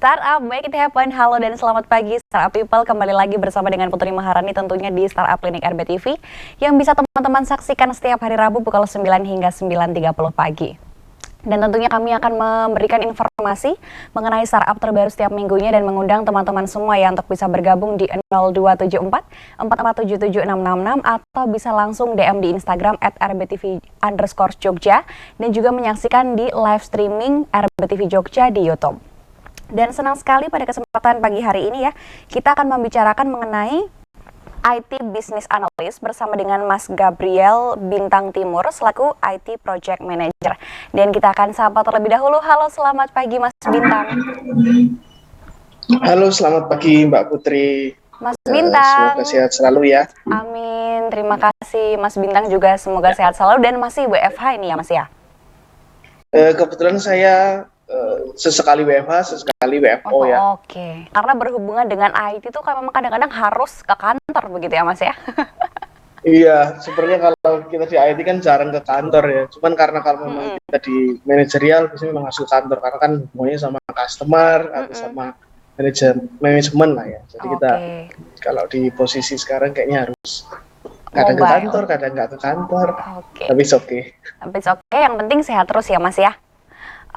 Startup, make it happen. Halo dan selamat pagi Startup People. Kembali lagi bersama dengan Putri Maharani tentunya di Startup Clinic RBTV yang bisa teman-teman saksikan setiap hari Rabu pukul 9 hingga 9.30 pagi. Dan tentunya kami akan memberikan informasi mengenai startup terbaru setiap minggunya dan mengundang teman-teman semua ya untuk bisa bergabung di 0274 4477666 atau bisa langsung DM di Instagram @rbtv_jogja dan juga menyaksikan di live streaming RBTV Jogja di YouTube. Dan senang sekali pada kesempatan pagi hari ini ya, kita akan membicarakan mengenai IT Business Analyst bersama dengan Mas Gabriel Bintang Timur selaku IT Project Manager. Dan kita akan sapa terlebih dahulu. Halo, selamat pagi Mas Bintang. Halo, selamat pagi Mbak Putri. Mas Bintang. Semoga sehat selalu ya. Amin, terima kasih Mas Bintang juga semoga sehat selalu dan masih WFH ini ya Mas ya? Kebetulan saya sesekali WFH, sesekali WFO ya. Oke. Karena berhubungan dengan IT itu kan memang kadang-kadang harus ke kantor begitu ya Mas ya? Iya, sebenarnya kalau kita di IT kan jarang ke kantor ya. Cuman karena kalau memang kita di manajerial biasanya memang harus ke kantor karena kan hubungannya sama customer atau sama manajemen lah ya. Jadi kita kalau di posisi sekarang kayaknya harus kadang ke kantor, kadang nggak ke kantor. Tapi it's okay. Tapi it's okay, yang penting sehat terus ya Mas ya?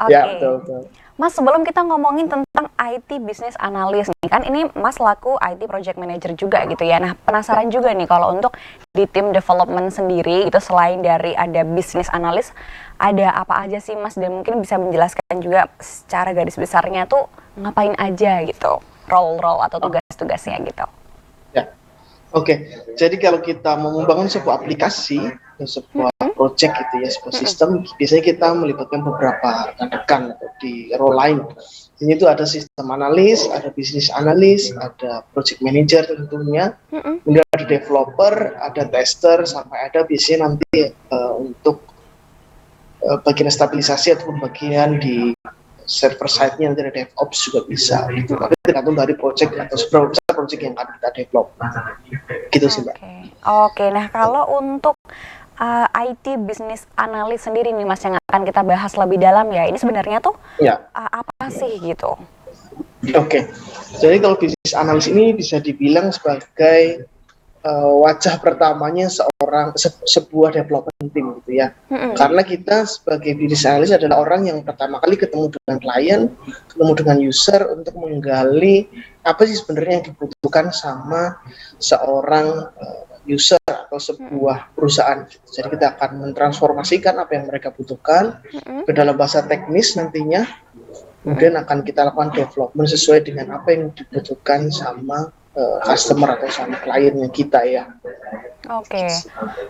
Ya, betul. Mas, sebelum kita ngomongin tentang IT Business Analyst nih, kan ini Mas laku IT Project Manager juga gitu ya. Nah, penasaran juga nih kalau untuk di tim development sendiri, itu selain dari ada Business Analyst, ada apa aja sih Mas? Dan mungkin bisa menjelaskan juga secara garis besarnya tuh ngapain aja gitu, role-role atau tugas-tugasnya gitu. Ya, oke. Jadi kalau kita mau membangun sebuah aplikasi, sebuah project gitu ya, sebuah sistem, biasanya kita melibatkan beberapa rekan di role lain. Ini itu ada sistem analis, ada business analis, ada project manager tentunya, kemudian ada developer, ada tester, sampai ada biasanya nanti untuk bagian stabilisasi ataupun bagian di server side-nya nanti ada DevOps juga bisa. Gitu. Tapi tergantung dari project atau seberapa besar project yang akan kita develop. Gitu sih Mbak. Oke, nah kalau untuk IT Business Analyst sendiri nih Mas yang akan kita bahas lebih dalam ya. Ini sebenarnya tuh apa sih gitu? Oke. Jadi kalau Business Analyst ini bisa dibilang sebagai wajah pertamanya sebuah development team gitu ya. Karena kita sebagai Business Analyst adalah orang yang pertama kali ketemu dengan klien, ketemu dengan user untuk menggali apa sih sebenarnya yang dibutuhkan sama seorang user atau sebuah perusahaan. Jadi kita akan mentransformasikan apa yang mereka butuhkan ke dalam bahasa teknis nantinya. Kemudian akan kita lakukan development sesuai dengan apa yang dibutuhkan sama customer atau sama kliennya kita ya. Oke.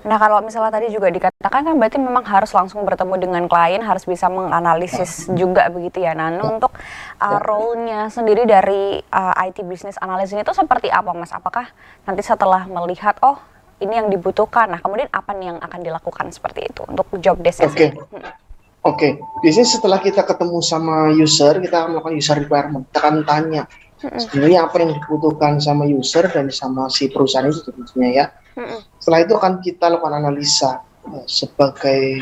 Nah kalau misalnya tadi juga dikatakan kan berarti memang harus langsung bertemu dengan klien, harus bisa menganalisis juga begitu ya. Nah untuk role-nya sendiri dari IT Business Analyst ini tuh seperti apa Mas? Apakah nanti setelah melihat ini yang dibutuhkan, nah kemudian apa nih yang akan dilakukan seperti itu untuk job desk-nya? Oke. Biasanya setelah kita ketemu sama user, kita akan melakukan user requirement. Kita akan tanya sebenarnya apa yang dibutuhkan sama user dan sama si perusahaan itu tentunya ya. Setelah itu akan kita lakukan analisa sebagai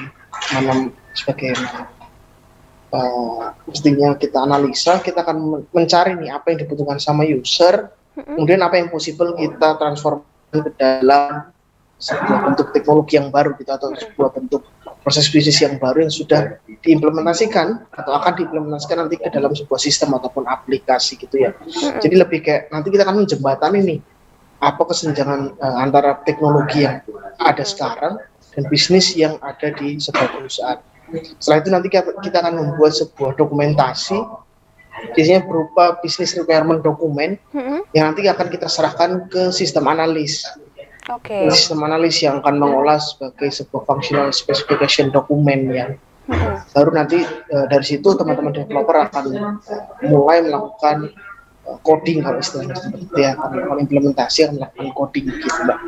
mestinya kita analisa, kita akan mencari nih apa yang dibutuhkan sama user, kemudian apa yang possible kita transformasi ke dalam sebuah bentuk teknologi yang baru gitu atau sebuah bentuk proses bisnis yang baru yang sudah diimplementasikan atau akan diimplementasikan nanti ke dalam sebuah sistem ataupun aplikasi gitu ya. Jadi lebih kayak nanti kita akan menjembatani nih apa kesenjangan antara teknologi yang ada sekarang dan bisnis yang ada di sebuah perusahaan. Setelah itu nanti kita akan membuat sebuah dokumentasi biasanya berupa business requirement dokumen yang nanti akan kita serahkan ke sistem analis. Sistem analis yang akan mengolah sebagai sebuah functional specification dokumen yang baru nanti dari situ teman-teman developer akan mulai melakukan coding kalau istilahnya seperti ya, akan implementasi, akan melakukan coding gitu Mbak.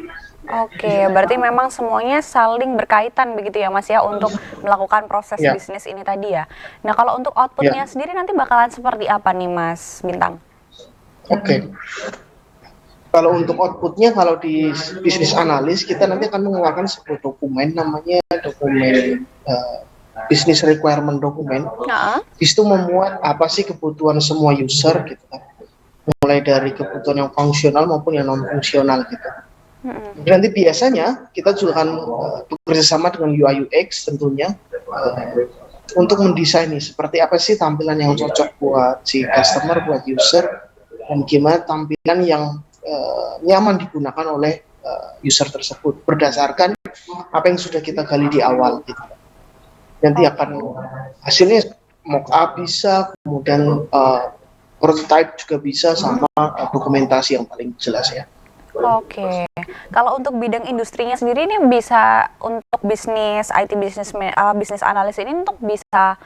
Oke, berarti memang semuanya saling berkaitan begitu ya Mas ya untuk melakukan proses bisnis ini tadi ya. Nah kalau untuk outputnya sendiri nanti bakalan seperti apa nih Mas Bintang? Oke. Kalau untuk outputnya, kalau di bisnis analis kita nanti akan mengeluarkan sebuah dokumen namanya dokumen bisnis requirement dokumen. Nah, Itu memuat apa sih kebutuhan semua user gitu kan, mulai dari kebutuhan yang fungsional maupun yang non fungsional gitu. Dan nanti biasanya kita juga akan bekerja sama dengan UI UX tentunya untuk mendesain nih seperti apa sih tampilan yang cocok buat si customer, buat user, dan gimana tampilan yang nyaman digunakan oleh user tersebut berdasarkan apa yang sudah kita gali di awal gitu. Nanti akan hasilnya mockup bisa, kemudian prototype juga bisa, sama dokumentasi yang paling jelas ya. oke. Kalau untuk bidang industrinya sendiri ini bisa untuk bisnis IT bisnis analis ini untuk bisa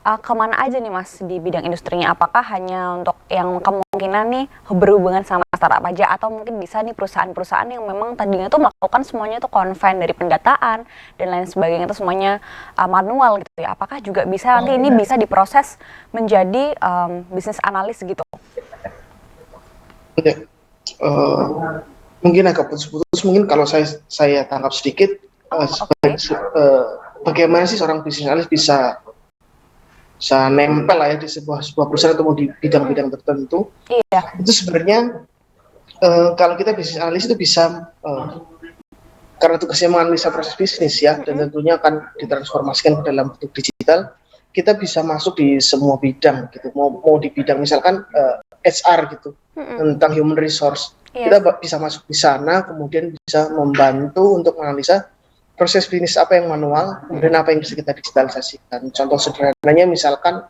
kemana aja nih Mas di bidang industrinya? Apakah hanya untuk yang kemungkinan nih berhubungan sama startup aja, atau mungkin bisa nih perusahaan-perusahaan yang memang tadinya tuh melakukan semuanya tuh konven dari pendataan dan lain sebagainya itu semuanya manual gitu ya? Apakah juga bisa nanti ini bisa diproses menjadi bisnis analis gitu? Ya, mungkin agak putus-putus. Mungkin kalau saya tangkap sedikit, Oke. bagaimana sih seorang bisnis analis bisa nempel lah ya di sebuah perusahaan atau di bidang-bidang tertentu. Iya. Itu sebenarnya kalau kita bisnis analis itu bisa karena tugasnya menganalisa proses bisnis ya, dan tentunya akan ditransformasikan ke dalam bentuk digital. Kita bisa masuk di semua bidang gitu, mau di bidang misalkan HR gitu, tentang human resource, Yes. kita bisa masuk di sana, kemudian bisa membantu untuk menganalisa proses bisnis apa yang manual, kemudian apa yang bisa kita digitalisasikan. Contoh sederhananya misalkan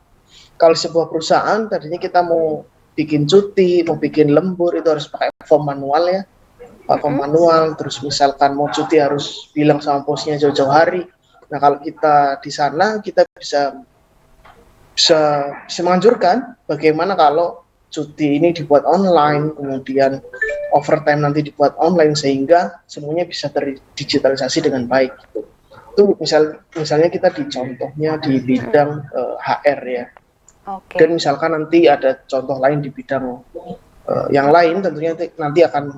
kalau sebuah perusahaan tadinya kita mau bikin cuti, mau bikin lembur, itu harus pakai form manual ya, form manual. Terus misalkan mau cuti harus bilang sama bosnya jauh-jauh hari. Nah kalau kita di sana kita bisa menganjurkan bagaimana kalau cuti ini dibuat online, kemudian overtime nanti dibuat online, sehingga semuanya bisa terdigitalisasi dengan baik gitu. Itu misalnya kita di contohnya di bidang HR ya. Oke. Dan misalkan nanti ada contoh lain di bidang yang lain, tentunya nanti akan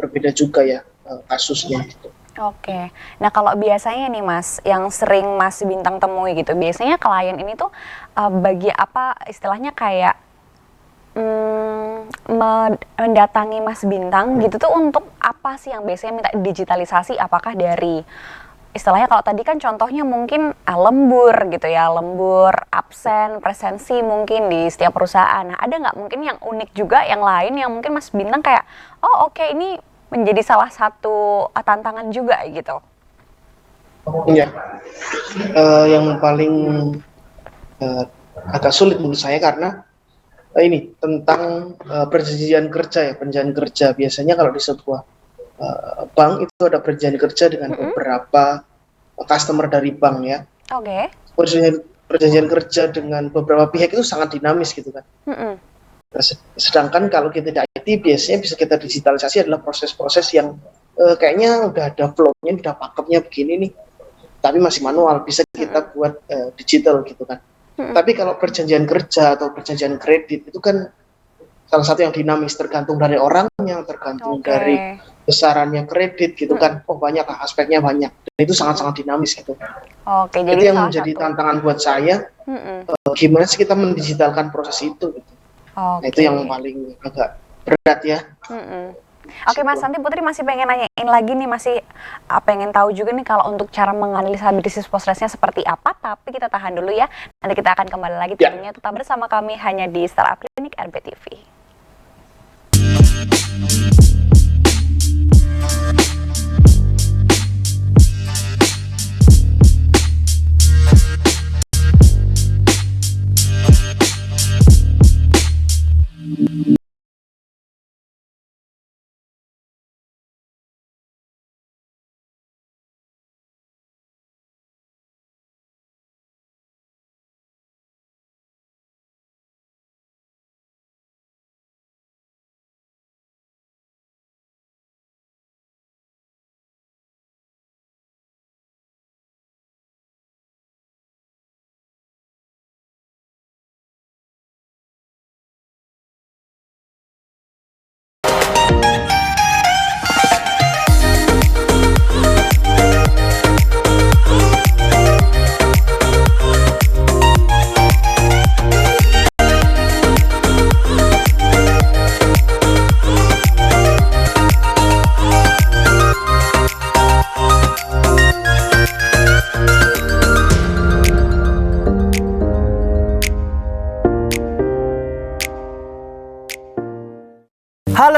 berbeda juga ya kasusnya gitu. Oke. Nah, kalau biasanya nih Mas, yang sering Mas Bintang temui gitu, biasanya klien ini tuh bagi apa istilahnya kayak mendatangi Mas Bintang gitu tuh untuk apa sih yang biasanya minta digitalisasi? Apakah dari istilahnya kalau tadi kan contohnya mungkin lembur gitu ya, lembur, absen, presensi mungkin di setiap perusahaan. Nah, ada nggak mungkin yang unik juga yang lain yang mungkin Mas Bintang kayak, oh oke, ini menjadi salah satu tantangan juga gitu? Iya, yang paling agak sulit menurut saya karena ini tentang perjanjian kerja. Biasanya kalau di sebuah bank itu ada perjanjian kerja dengan beberapa customer dari bank ya. Oke. Perjanjian kerja dengan beberapa pihak itu sangat dinamis gitu kan. Sedangkan kalau kita di IT biasanya bisa kita digitalisasi adalah proses-proses yang kayaknya udah ada flow-nya, udah pakemnya begini nih, tapi masih manual, bisa kita buat digital gitu kan. Tapi kalau perjanjian kerja atau perjanjian kredit itu kan salah satu yang dinamis, tergantung dari orangnya, tergantung dari besarannya kredit gitu kan. Oh banyak lah, aspeknya banyak, dan itu sangat-sangat dinamis gitu. Oke, Itu jadi yang salah menjadi satu. tantangan buat saya, gimana sih kita mendigitalkan proses itu gitu. Nah itu yang Oke. paling agak berat ya. Oke Mas, nanti Putri masih pengen nanyain lagi nih, masih pengen tahu juga nih kalau untuk cara menganalisa bisnis prosesnya seperti apa, tapi kita tahan dulu ya. Nanti kita akan kembali lagi tentunya, tetap bersama kami hanya di Startup Clinic RBTV.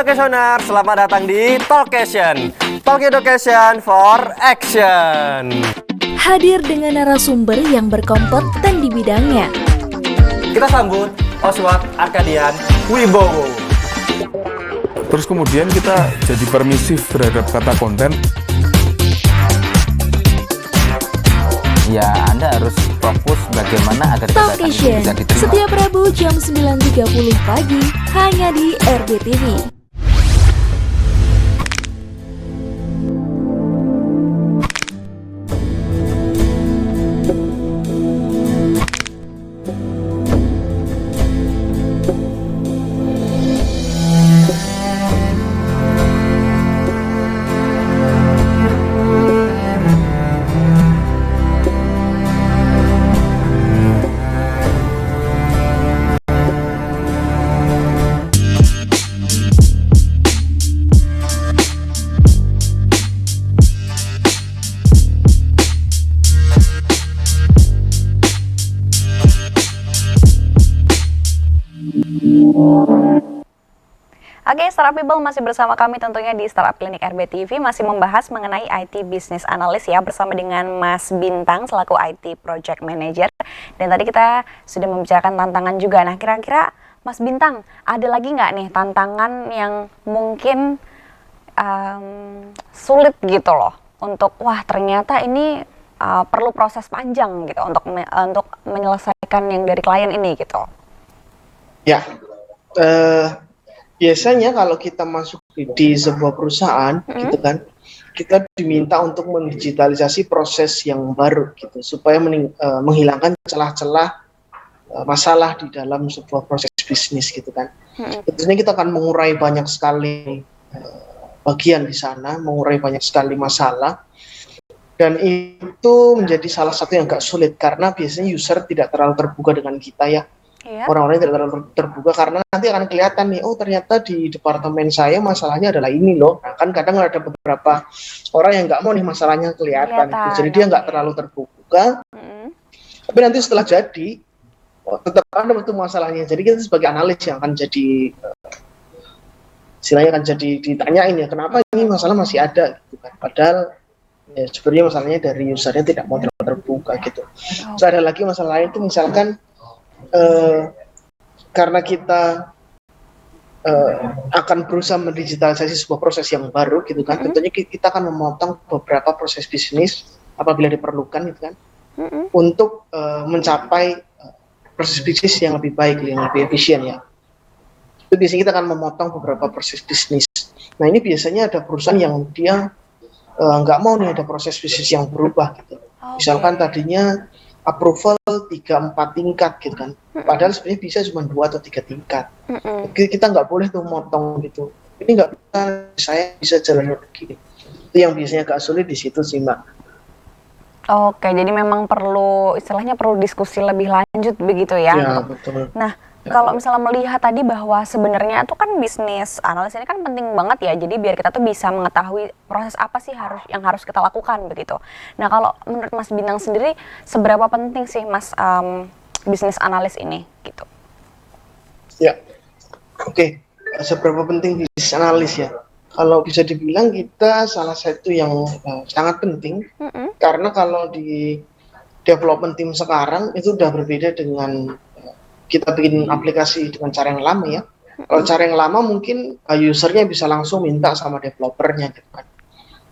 Talkationer, selamat datang di Talkation. Talk Education for Action. Hadir dengan narasumber yang berkompeten di bidangnya. Kita sambut Oswald Arkadian Wibowo. Terus kemudian kita jadi permisif terhadap kata konten. Ya, Anda harus fokus bagaimana agar kegiatan itu Talkation, bisa diterima. setiap Rabu jam 9.30 pagi, hanya di RBTV. Oke, Startup People masih bersama kami tentunya di Startup Clinic RBTV, masih membahas mengenai IT Business Analyst ya, bersama dengan Mas Bintang selaku IT Project Manager. Dan tadi kita sudah membicarakan tantangan juga. Nah, kira-kira Mas Bintang, ada lagi nggak nih tantangan yang mungkin sulit gitu loh, untuk wah ternyata ini perlu proses panjang gitu untuk menyelesaikan yang dari klien ini gitu? Ya, biasanya kalau kita masuk di sebuah perusahaan, gitu kan, kita diminta untuk mendigitalisasi proses yang baru, gitu, supaya menghilangkan celah-celah masalah di dalam sebuah proses bisnis, gitu kan. Tentunya kita akan mengurai banyak sekali bagian di sana, mengurai banyak sekali masalah, dan itu menjadi salah satu yang agak sulit karena biasanya user tidak terlalu terbuka dengan kita ya. Orang-orang tidak terlalu terbuka karena nanti akan kelihatan nih, oh ternyata di departemen saya masalahnya adalah ini loh. Nah, kan kadang ada beberapa orang yang nggak mau nih masalahnya kelihatan. Jadi dia nggak terlalu terbuka. Tapi nanti setelah jadi, tetap ada betul masalahnya. Jadi kita sebagai analis yang akan jadi, istilahnya akan jadi ditanyain ya, kenapa ini masalah masih ada gitu kan. Padahal ya, sebenarnya masalahnya dari usernya tidak mau terlalu terbuka gitu. Terus ada lagi masalah lain itu misalkan karena kita akan berusaha mendigitalisasi sebuah proses yang baru gitu kan, tentunya kita akan memotong beberapa proses bisnis apabila diperlukan gitu kan, untuk mencapai proses bisnis yang lebih baik, yang lebih efisien ya. Itu biasanya kita akan memotong beberapa proses bisnis. Nah ini biasanya ada perusahaan yang dia nggak mau nih ada proses bisnis yang berubah gitu. Misalkan tadinya approval 3-4 tingkat gitu kan, padahal sebenarnya bisa cuma 2 atau 3 tingkat. Kita nggak boleh tuh motong gitu, ini nggak bisa, saya bisa jalan begini. Itu yang biasanya agak sulit di situ sih Mbak. Oke, jadi memang perlu, istilahnya perlu diskusi lebih lanjut begitu ya. Ya betul. Nah, kalau misalnya melihat tadi bahwa sebenarnya itu kan bisnis analis ini kan penting banget ya, jadi biar kita tuh bisa mengetahui proses apa sih yang harus kita lakukan begitu. Nah, kalau menurut Mas Bintang sendiri, seberapa penting sih Mas bisnis analis ini gitu? Ya, oke. Seberapa penting bisnis analis ya? Kalau bisa dibilang kita salah satu yang sangat penting, karena kalau di development team sekarang itu udah berbeda dengan kita bikin aplikasi dengan cara yang lama ya. Kalau cara yang lama mungkin usernya bisa langsung minta sama developernya gitu kan.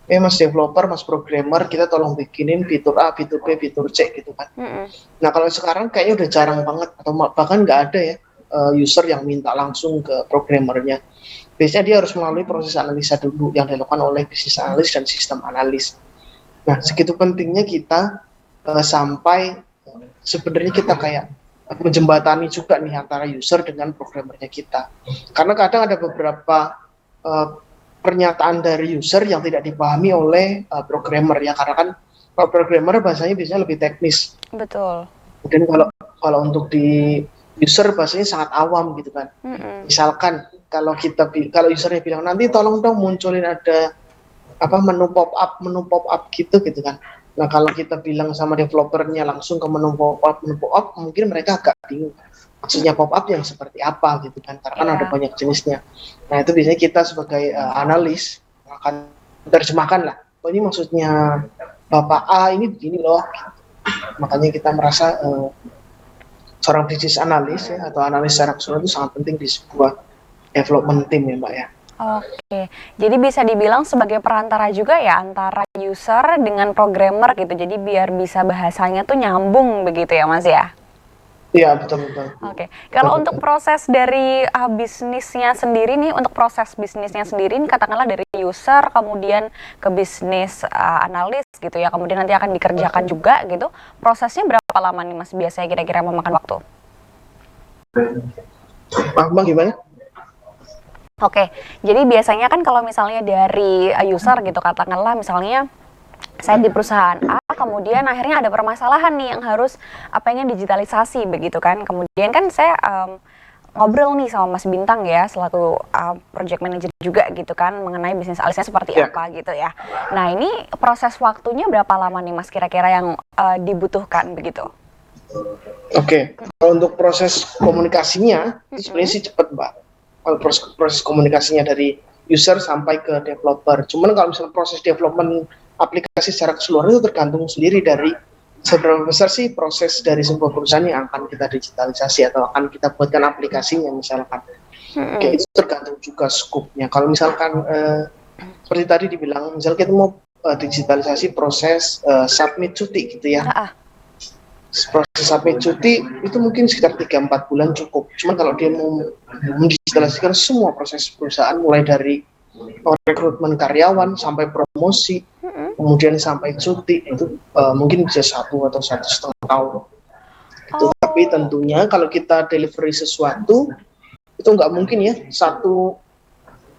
Mas developer, mas programmer, kita tolong bikinin fitur A, fitur B, fitur C gitu kan. Nah kalau sekarang kayaknya udah jarang banget atau bahkan nggak ada ya user yang minta langsung ke programmernya. Biasanya dia harus melalui proses analisa dulu yang dilakukan oleh bisnis analis dan sistem analis. Nah segitu pentingnya kita sampai sebenarnya kita kayak menjembatani juga nih antara user dengan programmernya kita. Karena kadang ada beberapa pernyataan dari user yang tidak dipahami oleh programmer ya, karena kan kalau programmer bahasanya biasanya lebih teknis. Betul. Kemudian kalau untuk di user bahasanya sangat awam gitu kan. Misalkan kalau usernya bilang nanti tolong dong munculin ada menu pop up gitu kan. Nah kalau kita bilang sama developernya langsung ke menu pop up mungkin mereka agak bingung maksudnya pop-up yang seperti apa gitu kan, karena kan Iya. ada banyak jenisnya. Nah itu biasanya kita sebagai analis akan terjemahkan lah, oh ini maksudnya Bapak A ini begini loh. Makanya kita merasa seorang bisnis analis ya, atau analis secara keseluruhan itu sangat penting di sebuah development team ya Mbak ya. Oke, jadi bisa dibilang sebagai perantara juga ya antara user dengan programmer gitu. Jadi biar bisa bahasanya tuh nyambung begitu ya Mas ya. Iya betul-betul. Oke, kalau untuk proses dari bisnisnya sendiri nih, untuk proses bisnisnya sendiri nih katakanlah dari user kemudian ke bisnis analis gitu ya, kemudian nanti akan dikerjakan juga gitu. Prosesnya berapa lama nih Mas biasanya kira-kira memakan waktu? Bang gimana? Oke, jadi biasanya kan kalau misalnya dari user gitu, katakanlah misalnya saya di perusahaan A, kemudian akhirnya ada permasalahan nih yang harus pengen digitalisasi begitu kan. Kemudian kan saya ngobrol nih sama Mas Bintang ya, selaku project manager juga gitu kan, mengenai bisnis alisnya seperti apa gitu ya. Nah ini proses waktunya berapa lama nih Mas kira-kira yang dibutuhkan begitu? Oke, kalau untuk proses komunikasinya itu sebenarnya sih cepat Mbak. Kalau proses komunikasinya dari user sampai ke developer. Cuman kalau misalnya proses development aplikasi secara keseluruhan itu tergantung sendiri dari seberapa besar sih proses dari sebuah perusahaan yang akan kita digitalisasi atau akan kita buatkan aplikasinya misalkan. Oke, itu tergantung juga skupnya. Kalau misalkan seperti tadi dibilang, misalnya kita mau digitalisasi proses submit cuti gitu ya. Proses submit cuti itu mungkin sekitar 3-4 bulan cukup. Cuman kalau dia mau mendigitalisasikan semua proses perusahaan mulai dari rekrutmen karyawan sampai promosi, kemudian sampai cuti itu mungkin bisa 1 atau 1,5 tahun. Itu tapi tentunya kalau kita delivery sesuatu itu nggak mungkin ya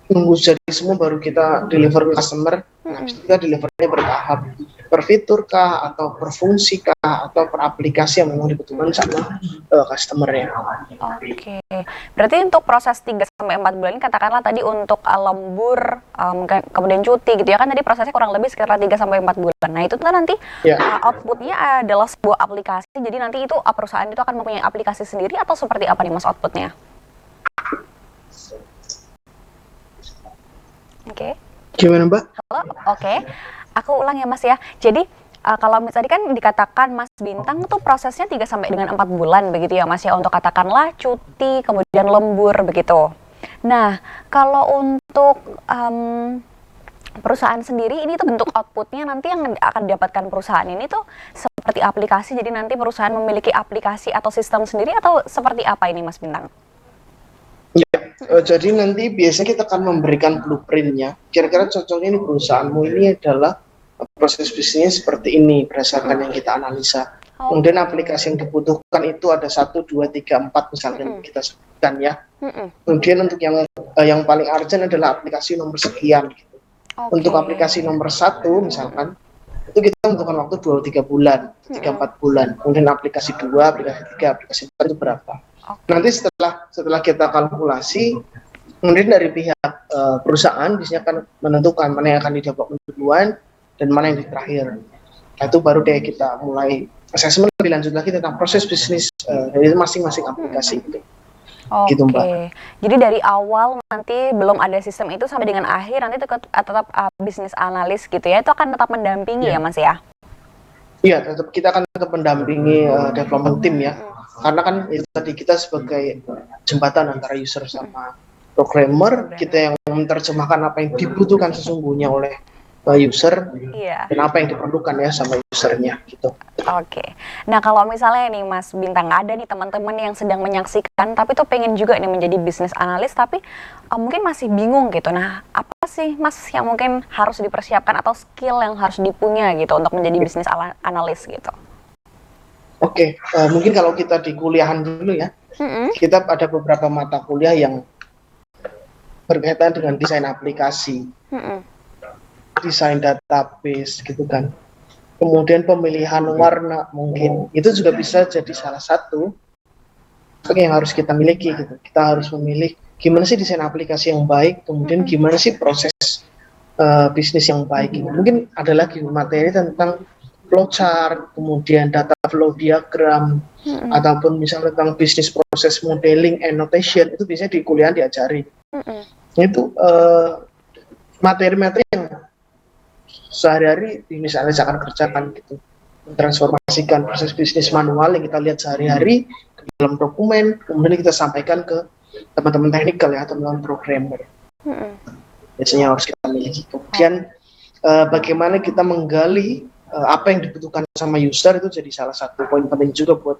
nunggu jadi semua baru kita deliver ke customer. Nah, kita delivernya bertahap, per fitur kah, atau per fungsi kah, atau per aplikasi yang memang dibutuhkan sama customer-nya. Oke, berarti untuk proses 3-4 bulan, katakanlah tadi untuk lembur, kemudian cuti gitu ya, kan tadi prosesnya kurang lebih sekitar 3-4 bulan. Nah itu tuh nanti outputnya adalah sebuah aplikasi, jadi nanti itu perusahaan itu akan mempunyai aplikasi sendiri atau seperti apa nih Mas outputnya? Oke. Gimana Mbak? Halo, oke. Aku ulang ya Mas ya. Jadi kalau tadi kan dikatakan Mas Bintang tuh prosesnya 3-4 bulan begitu ya Mas ya, untuk katakanlah cuti kemudian lembur begitu. Nah, kalau untuk perusahaan sendiri ini tuh bentuk outputnya nanti yang akan didapatkan perusahaan ini tuh seperti aplikasi, jadi nanti perusahaan memiliki aplikasi atau sistem sendiri atau seperti apa ini Mas Bintang? Ya, jadi nanti biasanya kita akan memberikan blueprint-nya. Kira-kira cocoknya ini perusahaanmu ini adalah proses bisnisnya seperti ini berdasarkan yang kita analisa. Kemudian aplikasi yang dibutuhkan itu ada 1, 2, 3, 4 misalnya kita sebutkan ya. Kemudian untuk yang paling urgent adalah aplikasi nomor sekian. Gitu. Untuk aplikasi nomor 1 misalkan itu kita membutuhkan waktu 2-3 bulan, 3-4 bulan. Kemudian aplikasi 2, aplikasi 3, aplikasi 4 itu berapa? Nanti setelah kita kalkulasi, kemudian dari pihak perusahaan biasanya akan menentukan mana yang akan di-development duluan dan mana yang di terakhir. Nah, itu baru deh kita mulai assessment lebih lanjut lagi tentang proses bisnis dari masing-masing aplikasi itu. Gitu, Mbak. Jadi dari awal nanti belum ada sistem itu sampai dengan akhir nanti tetap bisnis analis gitu ya, itu akan tetap mendampingi ya Mas ya? Iya, kita akan tetap mendampingi development team ya. Karena kan itu tadi kita sebagai jembatan antara user sama programmer, kita yang menerjemahkan apa yang dibutuhkan sesungguhnya oleh user dan apa yang diperlukan ya sama usernya gitu. Oke. Nah kalau misalnya nih Mas Bintang ada nih teman-teman yang sedang menyaksikan tapi tuh pengen juga nih menjadi bisnis analis tapi mungkin masih bingung gitu. Nah apa sih Mas yang mungkin harus dipersiapkan atau skill yang harus dipunya gitu untuk menjadi bisnis analis gitu? Oke, mungkin kalau kita di kuliahan dulu ya, kita ada beberapa mata kuliah yang berkaitan dengan desain aplikasi, desain database gitu kan. Kemudian pemilihan warna mungkin itu juga bisa jadi salah satu yang harus kita miliki gitu. Kita harus memilih gimana sih desain aplikasi yang baik, kemudian gimana sih proses bisnis yang baik. Mungkin ada lagi materi tentang flowchart, kemudian data flow diagram, ataupun misalnya tentang bisnis proses modeling and notation, itu biasanya di kuliah diajari. Itu materi-materi yang sehari-hari misalnya saya akan kerjakan gitu, transformasikan proses bisnis manual yang kita lihat sehari-hari ke dalam dokumen, kemudian kita sampaikan ke teman-teman teknikal ya, teman-teman programmer. Biasanya harus kita miliki. Kemudian bagaimana kita menggali apa yang dibutuhkan sama user, itu jadi salah satu poin penting juga buat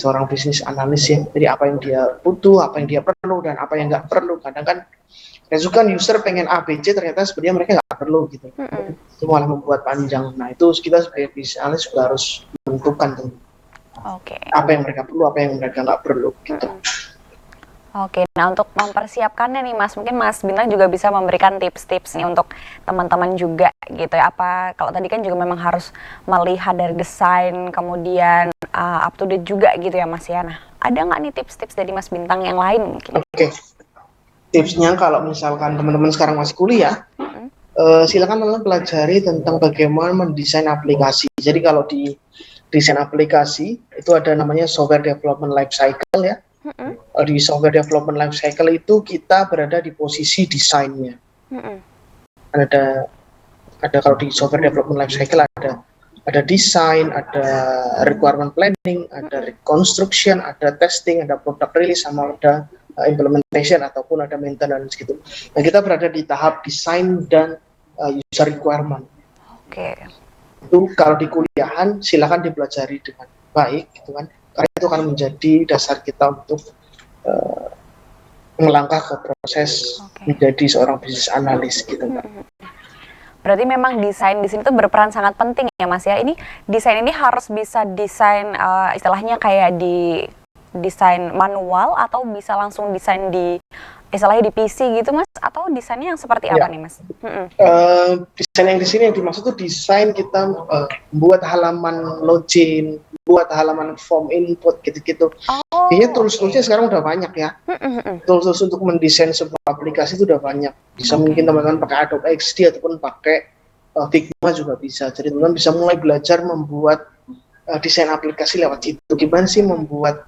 seorang bisnis analis ya. Jadi apa yang dia butuh, apa yang dia perlu, dan apa yang nggak perlu. Kadang kan kan user pengen A, B, C, ternyata sebenarnya mereka nggak perlu gitu. Itu malah membuat panjang. Nah itu kita sebagai bisnis analis juga harus menentukan tuh. Apa yang mereka perlu, apa yang mereka nggak perlu gitu. Oke, nah untuk mempersiapkannya nih Mas, mungkin Mas Bintang juga bisa memberikan tips-tips nih untuk teman-teman juga gitu ya. Apa kalau tadi kan juga memang harus melihat dari desain, kemudian up to date juga gitu ya Mas ya. Nah, ada nggak nih tips-tips dari Mas Bintang yang lain mungkin? Oke. Tipsnya kalau misalkan teman-teman sekarang masih kuliah, silakan teman-teman pelajari tentang bagaimana mendesain aplikasi. Jadi kalau di desain aplikasi itu ada namanya software development life cycle ya. Di software development life cycle itu kita berada di posisi desainnya. Ada kalau di software development life cycle ada desain, ada requirement planning, ada reconstruction, ada testing, ada product release, sama ada implementation ataupun ada maintenance gitu. Nah kita berada di tahap desain dan user requirement. Itu kalau di kuliahan silakan dipelajari dengan baik gitu kan. Karena itu akan menjadi dasar kita untuk melangkah ke proses menjadi seorang bisnis analis gitu. Berarti memang desain di sini tuh berperan sangat penting ya Mas ya. Ini desain ini harus bisa desain istilahnya kayak di desain manual atau bisa langsung desain di istilahnya di PC gitu Mas, atau desainnya yang seperti apa nih Mas? Desain yang di sini yang dimaksud tuh desain kita buat halaman login, buat halaman form input gitu-gitu. Kayaknya tools-toolsnya sekarang udah banyak ya. Tools untuk mendesain sebuah aplikasi itu udah banyak. Bisa mungkin teman-teman pakai Adobe XD ataupun pakai Figma juga bisa. Jadi teman-teman bisa mulai belajar membuat desain aplikasi lewat itu. Gimana sih membuat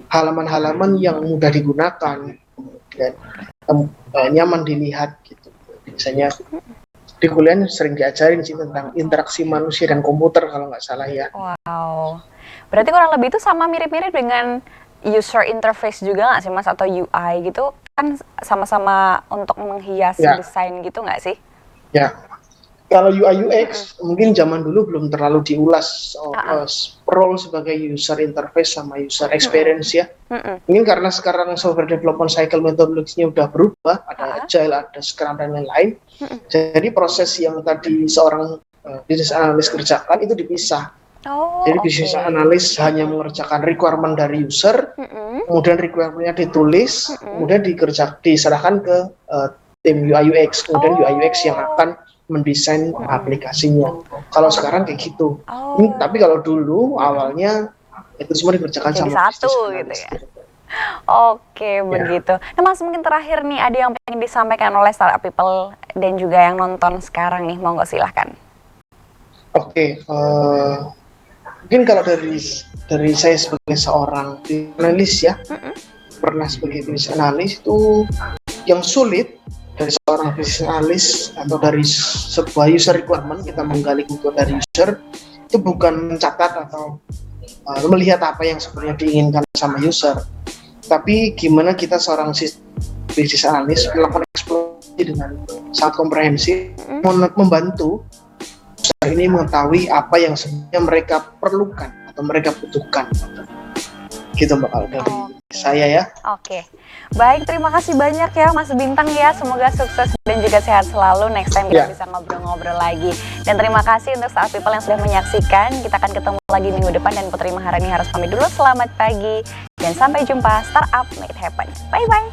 halaman-halaman yang mudah digunakan dan nyaman dilihat gitu. Biasanya di kuliah sering diajarin sih tentang interaksi manusia dan komputer kalau nggak salah ya. Wow, berarti kurang lebih itu sama mirip-mirip dengan user interface juga nggak sih Mas, atau UI gitu kan, sama-sama untuk menghias desain gitu nggak sih? Ya, kalau UI UX mungkin zaman dulu belum terlalu diulas role sebagai user interface sama user experience ya. Mungkin karena sekarang software development cycle metodologinya udah berubah, ada agile, ada scrum dan lain-lain. Jadi proses yang tadi seorang business analyst kerjakan itu dipisah. Jadi business analyst hanya mengerjakan requirement dari user, kemudian requirement-nya ditulis, kemudian diserahkan ke tim UI UX, kemudian UI UX yang akan mendesain aplikasinya. Kalau sekarang kayak gitu. Tapi kalau dulu awalnya itu semua dikerjakan jadi sama satu gitu ya. Begitu. Nah Mas, mungkin terakhir nih ada yang pengen disampaikan oleh startup people dan juga yang nonton sekarang nih, monggo silahkan. Mungkin kalau dari saya sebagai seorang analis ya, pernah sebagai bisnis analis itu yang sulit dari seorang bisnis analis atau dari sebuah user requirement, kita menggali kebutuhan dari user itu bukan mencatat atau melihat apa yang sebenarnya diinginkan sama user, tapi gimana kita seorang bisnis analis melakukan eksplorasi dengan sangat komprehensif, membantu user ini mengetahui apa yang sebenarnya mereka perlukan atau mereka butuhkan. Gitu Mbak, kalau dari saya ya. Baik, terima kasih banyak ya Mas Bintang ya. Semoga sukses dan juga sehat selalu. Next time kita bisa ngobrol-ngobrol lagi. Dan terima kasih untuk startup people yang sudah menyaksikan. Kita akan ketemu lagi minggu depan dan Putri Maharani harus pamit dulu. Selamat pagi dan sampai jumpa. Startup Make It Happen. Bye-bye.